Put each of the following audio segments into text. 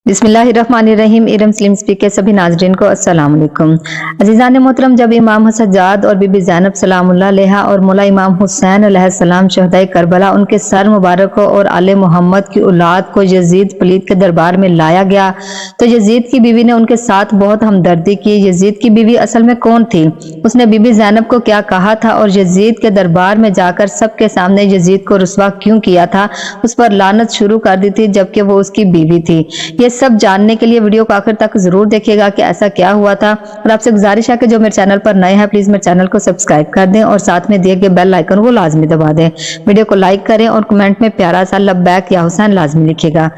बिस्मिल्लाहिर्रहमानिर्रहीम। Iram slim speak के सभी नाजरीन को अस्सलाम वालेकुम। अजीज़ान मोहतरम, जब इमाम सज्जाद और बीबी ज़ैनब सलामुल्लाह अलैहा और मौला इमाम हुसैन अलैहिस्सलाम शहदाए करबला उनके सर मुबारक को और आले मोहम्मद की औलाद को यजीद पलीद के दरबार में लाया गया तो यजीद की बीवी ने उनके साथ बहुत हमदर्दी की। यजीद की बीवी असल में कौन थी, उसने बीबी ज़ैनब को क्या कहा था और यजीद के दरबार में जाकर सबके सामने यजीद को रुस्वा क्यों किया था, उस पर लानत शुरू कर दी थी जबकि वो उसकी बीवी थी। ये सब जानने के लिए वीडियो को आखिर तक जरूर देखिएगा कि ऐसा क्या हुआ था। और आपसे गुजारिश है कि जो मेरे चैनल पर नए हैं प्लीज मेरे चैनल को सब्सक्राइब कर दें और साथ में दिए गए बेल आइकन को लाजमी दबा दें। वीडियो को लाइक करें और कमेंट में प्यारा सा लब्बैक या हुसैन लाजमी लिखिएगा।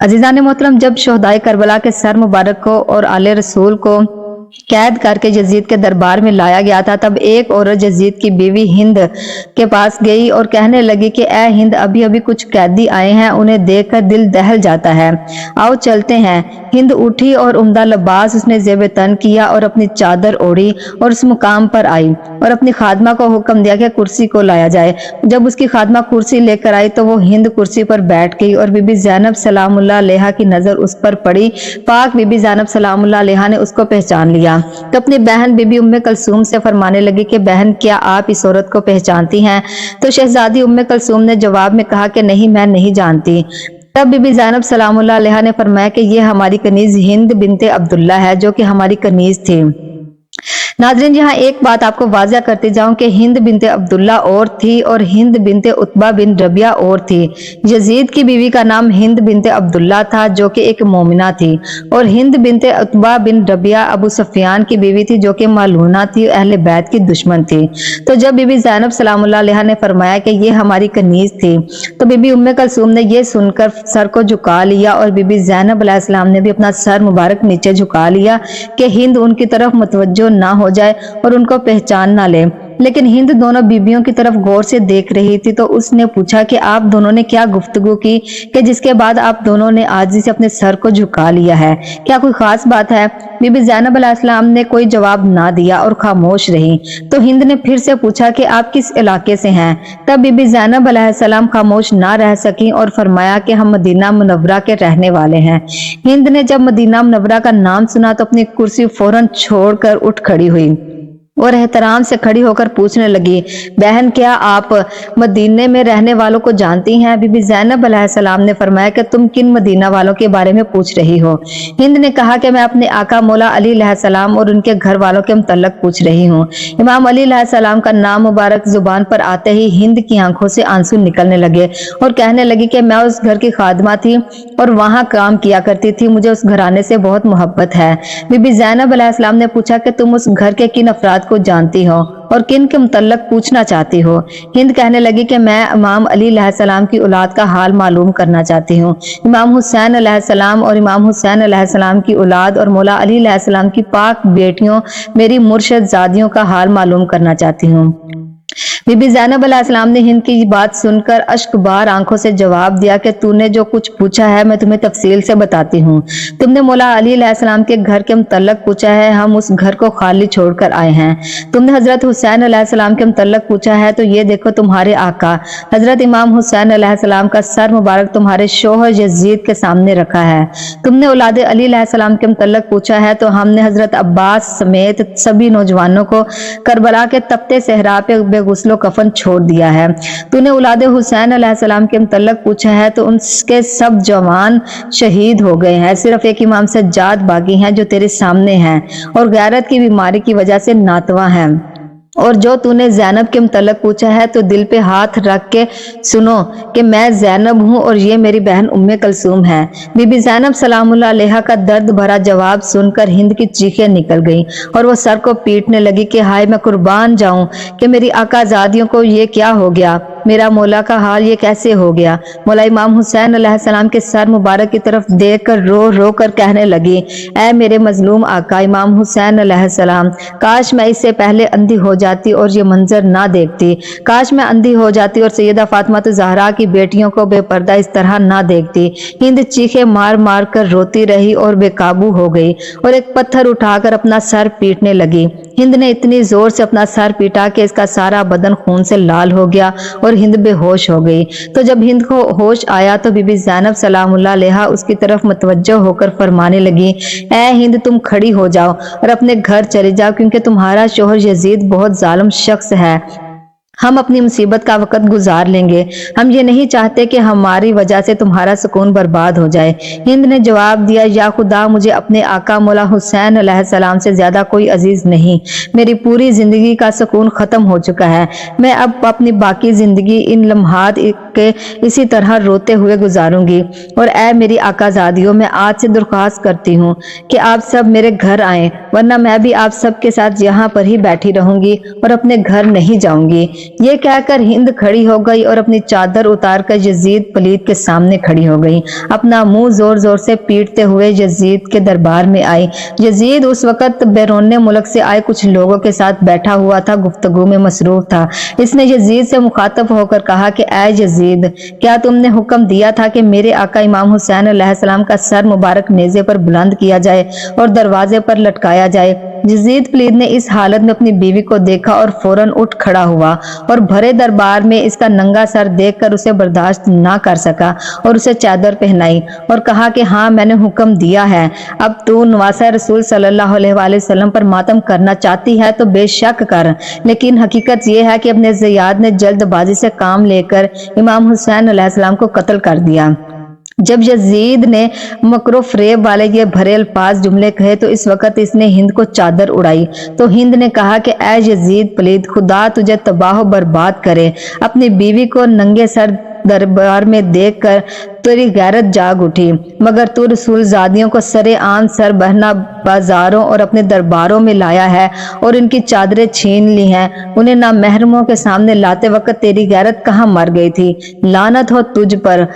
अजीज़ान मोहतरम, जब शहदाए करबला के सर मुबारक को और आले रसूल को कैद करके यजीद के दरबार में लाया गया था, तब एक औरत यजीद की बीवी हिंद के पास गई और कहने लगी कि ए हिंद, अभी अभी कुछ कैदी आए हैं, उन्हें देखकर दिल दहल जाता है, आओ चलते हैं। हिंद उठी और उम्दा लिबास उसने जेब तन किया और अपनी चादर ओढ़ी और उस मुकाम पर आई और अपनी खादमा को हुक्म दिया कि कुर्सी को लाया जाए। जब उसकी खादमा कुर्सी लेकर आई तो वो हिंद कुर्सी पर बैठ गई और बीबी ज़ैनब सलामुल्लाह अलैहा की नजर उस पर पड़ी। पाक बीबी ज़ैनब सलामुल्लाह अलैहा ने उसको पहचान लिया तो अपनी बहन बीबी उम्मे कलसूम से फरमाने लगी कि बहन, क्या आप इस औरत को पहचानती हैं? तो शहजादी उम्मे कलसूम ने जवाब में कहा कि नहीं, मैं नहीं जानती। तब बीबी ज़ैनब सलामुल्लाह अलैहा ने फरमाया कि ये हमारी कनीज हिंद बिनते अब्दुल्ला है, जो कि हमारी कनीज थी। नाज़रीन, यहाँ एक बात आपको वाज़ा करती जाऊं कि हिंद बिनते अब्दुल्ला और थी और हिंद बिनते उतबा बिन रबिया और थी। यजीद की बीवी का नाम हिंद बिनते अब्दुल्ला था, जो कि एक मोमिना थी, और हिंद बिनते उतबा बिन रबिया अबू सुफियान की बीवी थी, जो कि मालूना थी, अहले बैत की दुश्मन थी। तो जब बीबी ज़ैनब सलामुल्लाह अलैहा ने फरमाया कि ये हमारी कनीज थी, तो बीबी उम्मे कलसूम ने यह सुनकर सर को झुका लिया और बीबी ज़ैनब अलैहिस्सलाम ने भी अपना सर मुबारक नीचे झुका लिया कि हिंद उनकी तरफ मुतवज्जो ना हो जाए और उनको पहचान ना ले। लेकिन हिंद दोनों बीबियों की तरफ गौर से देख रही थी तो उसने पूछा कि आप दोनों ने क्या गुफ्तगू की कि जिसके बाद आप दोनों ने आजिज़ी से अपने सर को झुका लिया है, क्या कोई खास बात है? बीबी ज़ैनब अलैहिस्सलाम ने कोई जवाब ना दिया और खामोश रही। तो हिंद ने फिर से पूछा कि आप किस इलाके से हैं? तब बीबी ज़ैनब अलैहिस्सलाम खामोश ना रह सकी और फरमाया कि हम मदीना मुनव्वरा के रहने वाले हैं। हिंद ने जब मदीना मुनव्वरा का नाम सुना तो अपनी कुर्सी फौरन छोड़कर उठ खड़ी हुई और एहतराम से खड़ी होकर पूछने लगी, बहन, क्या आप मदीने में रहने वालों को जानती हैं? बीबी ज़ैनब अलैहिस्सलाम ने फरमाया कि तुम किन मदीना वालों के बारे में पूछ रही हो? हिंद ने कहा कि मैं अपने आका मौला अली अलैहिस्सलाम और उनके घर वालों के मुतल्लक पूछ रही हूँ। इमाम अली अलैहिस्सलाम का नाम मुबारक जुबान पर आते ही हिंद की आंखों से आंसू निकलने लगे और कहने लगी कि मैं उस घर की खादमा थी और वहां काम किया करती थी, मुझे उस घराने से बहुत मोहब्बत है। बीबी ज़ैनब अलैहिस्सलाम ने पूछा कि तुम उस घर के किन अफराद को जानती हो और किन के मुतल्लक पूछना चाहती हो? हिंद कहने लगी कि मैं इमाम अली अलैहिस्सलाम की औलाद का हाल मालूम करना चाहती हूँ। इमाम हुसैन अलैहिस्सलाम और इमाम हुसैन अलैहिस्सलाम की औलाद और मौला अली अलैहिस्सलाम की पाक बेटियों मेरी मुर्शिद ज़ादियों का हाल मालूम करना चाहती हूँ। बीबी ज़ैनब अलैहिस्सलाम ने हिंद की बात सुनकर अश्कबार आंखों से जवाब दिया कि तूने जो कुछ पूछा है मैं तुम्हें तफसील से बताती हूँ। तुमने मौला अली अलैहिस्सलाम के घर के मुतल्लक पूछा है, हम उस घर को खाली छोड़कर आए हैं। तुमने हजरत हुसैन अलैहिस्सलाम के मुतल्लक पूछा है, तो ये देखो तुम्हारे आका हजरत इमाम हुसैन अलैहिस्सलाम का सर मुबारक तुम्हारे शोहर यजीद के सामने रखा है। तुमने औलाद अली अलैहिस्सलाम के मुतल्लक पूछा है, तो हमने हजरत अब्बास समेत सभी नौजवानों को करबला के तपते सहरा पे गुस्लो कफन छोड़ दिया है। तूने औलाद हुसैन अलैहिस्सलाम के मुतल्लक पूछा है, तो उनके सब जवान शहीद हो गए हैं, सिर्फ एक इमाम सज्जाद बाकी हैं जो तेरे सामने हैं और गैरत की बीमारी की वजह से नातवा हैं। और जो तूने ज़ैनब के मुतल्लक पूछा है, तो दिल पे हाथ रख के सुनो कि मैं ज़ैनब हूँ और ये मेरी बहन उम्मे कलसूम है। बीबी ज़ैनब सलामुल्लाह अलैहा का दर्द भरा जवाब सुनकर हिंद की चीखें निकल गई और वो सर को पीटने लगी कि हाय, मैं कुर्बान जाऊं कि मेरी आकाज़ादियों को ये क्या हो गया, मेरा मौला का हाल ये कैसे हो गया। मौला इमाम हुसैन अलैहिस्सलाम के सर मुबारक की तरफ देखकर रो रो कर कहने लगी, ऐ मेरे मजलूम आका इमाम हुसैन अलैहिस्सलाम, काश मैं इससे पहले अंधी हो जाती और ये मंजर ना देखती। काश मैं अंधी हो जाती और सैयदा फातिमा ज़हरा की बेटियों को बेपर्दा इस तरह ना देखती। हिंद चीखे मार मार कर रोती रही और बेकाबू हो गई और एक पत्थर उठाकर अपना सर पीटने लगी। हिंद ने इतनी जोर से अपना सर पीटा कि इसका सारा बदन खून से लाल हो गया और हिंद बेहोश हो गई। तो जब हिंद को होश आया तो बीबी ज़ैनब सलामुल्लाह अलैहा उसकी तरफ मुतवज्जो होकर फरमाने लगी, ए हिंद तुम खड़ी हो जाओ और अपने घर चले जाओ, क्योंकि तुम्हारा शोहर यजीद बहुत जालिम शख्स है। हम अपनी मुसीबत का वक्त गुजार लेंगे। हम ये नहीं चाहते कि हमारी वजह से तुम्हारा सुकून बर्बाद हो जाए। हिंद ने जवाब दिया, या खुदा, मुझे अपने आका मौला हुसैन अलैहिस्सलाम से ज्यादा कोई अजीज नहीं। मेरी पूरी जिंदगी का सुकून खत्म हो चुका है। मैं अब अपनी बाकी जिंदगी इन लम्हात के इसी तरह रोते हुए गुजारूंगी। और ए मेरी आकाजादियों, मैं आज से दरख्वास्त करती हूँ कि आप सब मेरे घर आएं, वरना मैं भी आप सब के साथ यहाँ पर ही बैठी रहूंगी और अपने घर नहीं जाऊंगी। ये कहकर हिंद खड़ी हो गई और अपनी चादर उतारकर यजीद पलीद के सामने खड़ी हो गई। अपना मुंह जोर जोर से पीटते हुए यजीद के दरबार में आई। यजीद उस वक्त बैरून मुल्क से आए कुछ लोगों के साथ बैठा हुआ था, गुफ्तगू में मसरूफ था। इसने यजीद से मुखातब होकर कहा कि ऐ यजीद, क्या तुमने हुक्म दिया था कि मेरे आका इमाम हुसैन अलैहिस्सलाम का सर मुबारक नेज़े पर बुलंद किया जाए और दरवाजे पर लटकाया जाए? यजीद पलीद ने इस हालत में अपनी बीवी को देखा और फौरन उठ खड़ा हुआ और भरे दरबार में इसका नंगा सर देखकर उसे बर्दाश्त ना कर सका और उसे चादर पहनाई और कहा कि हाँ, मैंने हुक्म दिया है। अब तू नवासा रसूल सल्लल्लाहु अलैहि वसल्लम पर मातम करना चाहती है तो बेशक कर, लेकिन हकीकत यह है कि अपने ज़ियाद ने जल्दबाजी से काम लेकर इमाम हुसैन अलैहिस्सलाम को कत्ल कर दिया। जब यजीद ने मकरो फरेब वाले ये भरे अल्फाज जुमले कहे तो इस वक्त इसने हिंद को चादर उड़ाई। तो हिंद ने कहा कि ऐ यजीद पलीद, खुदा तुझे तबाह बर्बाद करे। अपनी बीवी को नंगे सर दरबार में देखकर तेरी गैरत जाग उठी, मगर तू रसूल जादियों को सरे आम सर बहना बाजारों और अपने दरबारों में लाया है और इनकी चादरें छीन ली हैं। उन्हें ना महरमों के सामने लाते वक्त तेरी गैरत कहाँ मर गई थी? लानत हो तुझ पर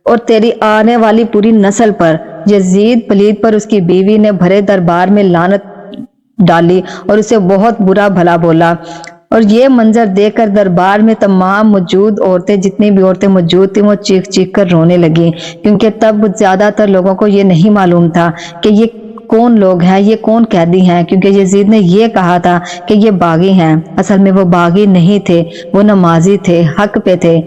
और तेरी आने वाली पूरी नस्ल पर। यजीद पलीद पर उसकी बीवी ने भरे दरबार में लानत डाली और उसे बहुत बुरा भला बोला। और ये मंजर देखकर दरबार में तमाम मौजूद औरतें, जितनी भी औरतें मौजूद थी, वो चीख चीख कर रोने लगी, क्योंकि तब ज्यादातर लोगों को ये नहीं मालूम था कि ये कौन लोग हैं, ये कौन कैदी हैं, क्योंकि यजीद ने ये कहा था कि ये बागी हैं। असल में वो बागी नहीं थे, वो नमाजी थे, हक पे थे।